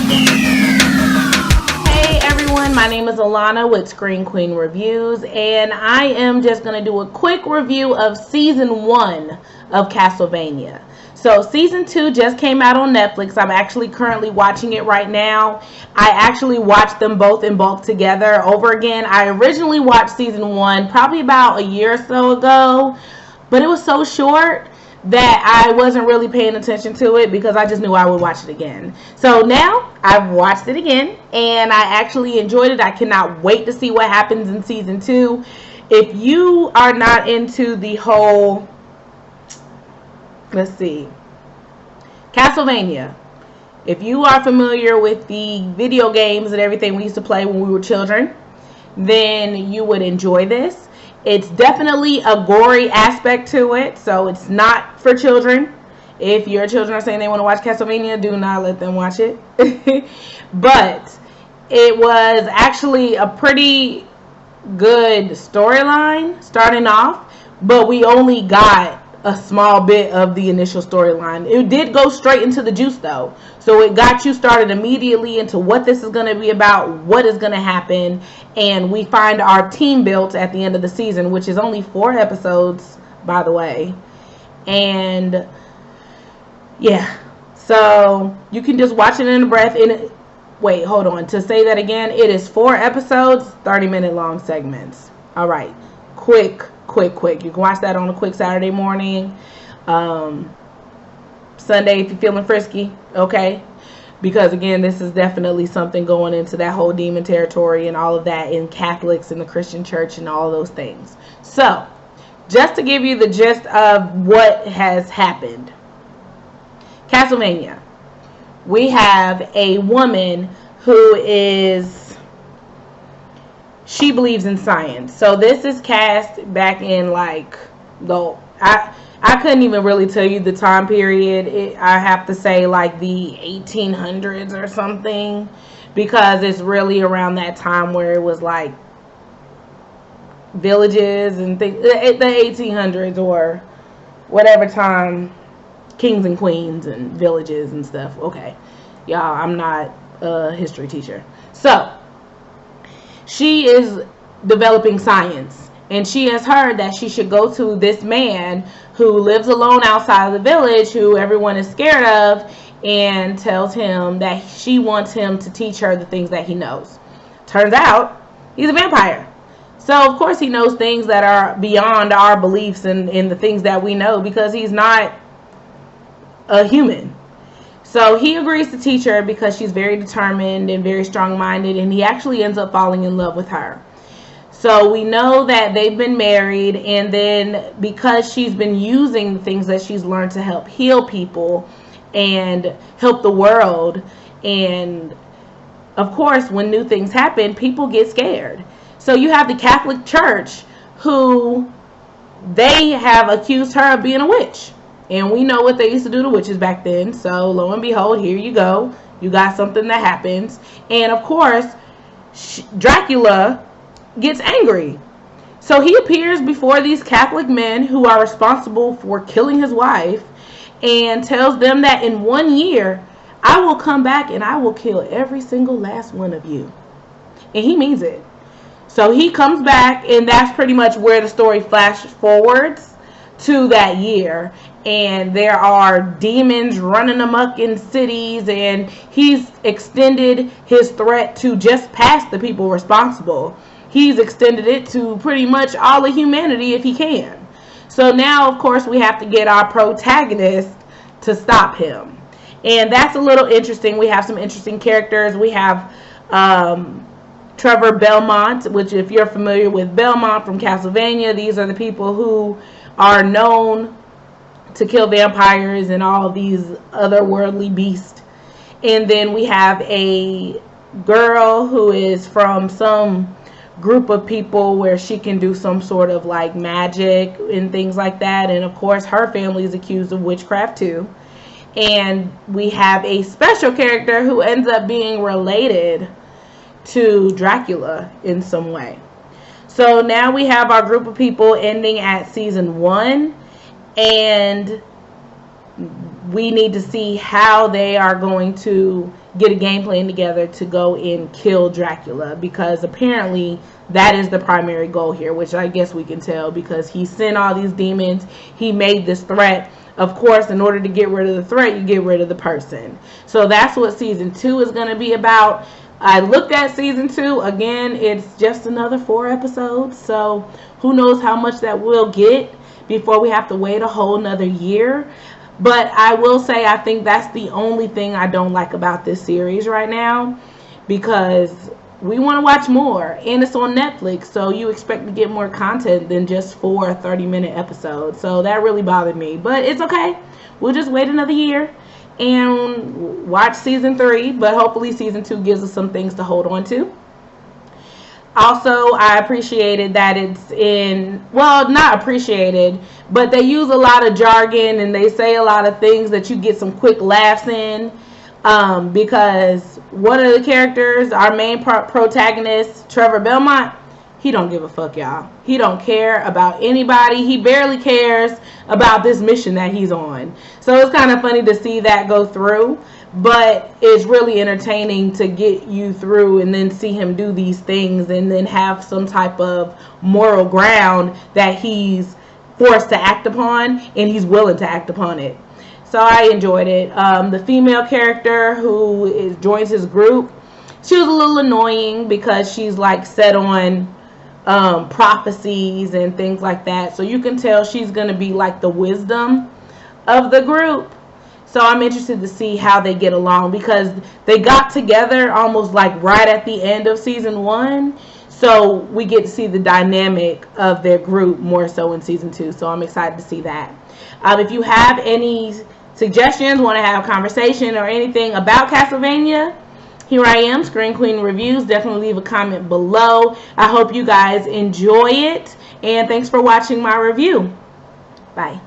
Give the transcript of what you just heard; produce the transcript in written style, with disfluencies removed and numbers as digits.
Hey everyone, my name is Alana with ScreenQueen Reviews, and I am just going to do a quick review of Season 1 of Castlevania. So Season 2 just came out on Netflix. I'm actually currently watching it right now. I actually watched them both in bulk together over again. I originally watched Season 1 probably about a year or so ago, but it was so short that I wasn't really paying attention to it because I just knew I would watch it again. So now I've watched it again and I actually enjoyed it. I cannot wait to see what happens in Season 2. If you are not into the whole, let's see, Castlevania, if you are familiar with the video games and everything we used to play when we were children, then you would enjoy this. It's definitely a gory aspect to it, so it's not for children. If your children are saying they want to watch Castlevania, do not let them watch it. But it was actually a pretty good storyline starting off, but we only got a small bit of the initial storyline. It did go straight into the juice though, so it got you started immediately into what this is going to be about, what is going to happen, and we find our team built at the end of the season, which is only 4 episodes, by the way. And yeah, so you can just watch it in a breath. Wait, hold on, to say that again, it is 4 episodes, 30-minute long segments. All right, quick. You can watch that on a quick Saturday morning, Sunday if you're feeling frisky, okay? Because again, this is definitely something going into that whole demon territory and all of that in Catholics and the Christian church and all those things. So, just to give you the gist of what has happened. Castlevania. We have a woman who she believes in science. So this is cast back in like I couldn't even really tell you the time period. I have to say like the 1800s or something, because it's really around that time where it was like villages and things, the 1800s or whatever time, kings and queens and villages and stuff. Okay, y'all, I'm not a history teacher. So she is developing science, and she has heard that she should go to this man who lives alone outside of the village, who everyone is scared of, and tells him that she wants him to teach her the things that he knows. Turns out he's a vampire. So of course he knows things that are beyond our beliefs and the things that we know, because he's not a human. So he agrees to teach her because she's very determined and very strong-minded, and he actually ends up falling in love with her. So we know that they've been married, and then because she's been using the things that she's learned to help heal people and help the world, and of course when new things happen, people get scared. So you have the Catholic Church, who they have accused her of being a witch. And we know what they used to do to witches back then. So lo and behold, here you go. You got something that happens. And of course, Dracula gets angry. So he appears before these Catholic men who are responsible for killing his wife, and tells them that in 1 year, I will come back and I will kill every single last one of you. And he means it. So he comes back, and that's pretty much where the story flashes forwards to that year. And there are demons running amok in cities, and he's extended his threat to just past the people responsible. He's extended it to pretty much all of humanity if he can. So now, of course, we have to get our protagonist to stop him. And that's a little interesting. We have some interesting characters. We have Trevor Belmont, which if you're familiar with Belmont from Castlevania, these are the people who are known to kill vampires and all these otherworldly beasts. And then we have a girl who is from some group of people where she can do some sort of like magic and things like that. And of course her family is accused of witchcraft too. And we have a special character who ends up being related to Dracula in some way. So now we have our group of people ending at season 1, and we need to see how they are going to get a game plan together to go and kill Dracula, because apparently that is the primary goal here, which I guess we can tell because he sent all these demons. He made this threat. Of course, in order to get rid of the threat, you get rid of the person. So that's what season 2 is going to be about. I looked at season 2. Again, it's just another 4 episodes. So who knows how much that we'll get before we have to wait a whole nother year. But I will say I think that's the only thing I don't like about this series right now, because we want to watch more, and it's on Netflix, so you expect to get more content than just 4 30-minute episodes. So that really bothered me, but it's okay. We'll just wait another year and watch season 3, but hopefully season 2 gives us some things to hold on to. Also, I appreciated that it's in, well, not appreciated, but they use a lot of jargon and they say a lot of things that you get some quick laughs in. Because one of the characters, our main protagonist, Trevor Belmont, he don't give a fuck, y'all. He don't care about anybody. He barely cares about this mission that he's on. So it's kind of funny to see that go through, but it's really entertaining to get you through and then see him do these things and then have some type of moral ground that he's forced to act upon, and he's willing to act upon it. So I enjoyed it. The female character who joins his group, she was a little annoying because she's like set on prophecies and things like that. So you can tell she's going to be like the wisdom of the group. So I'm interested to see how they get along, because they got together almost like right at the end of season 1. So we get to see the dynamic of their group more so in season 2. So I'm excited to see that. If you have any suggestions, want to have a conversation or anything about Castlevania, here I am, ScreenQueen Reviews. Definitely leave a comment below. I hope you guys enjoy it, and thanks for watching my review. Bye.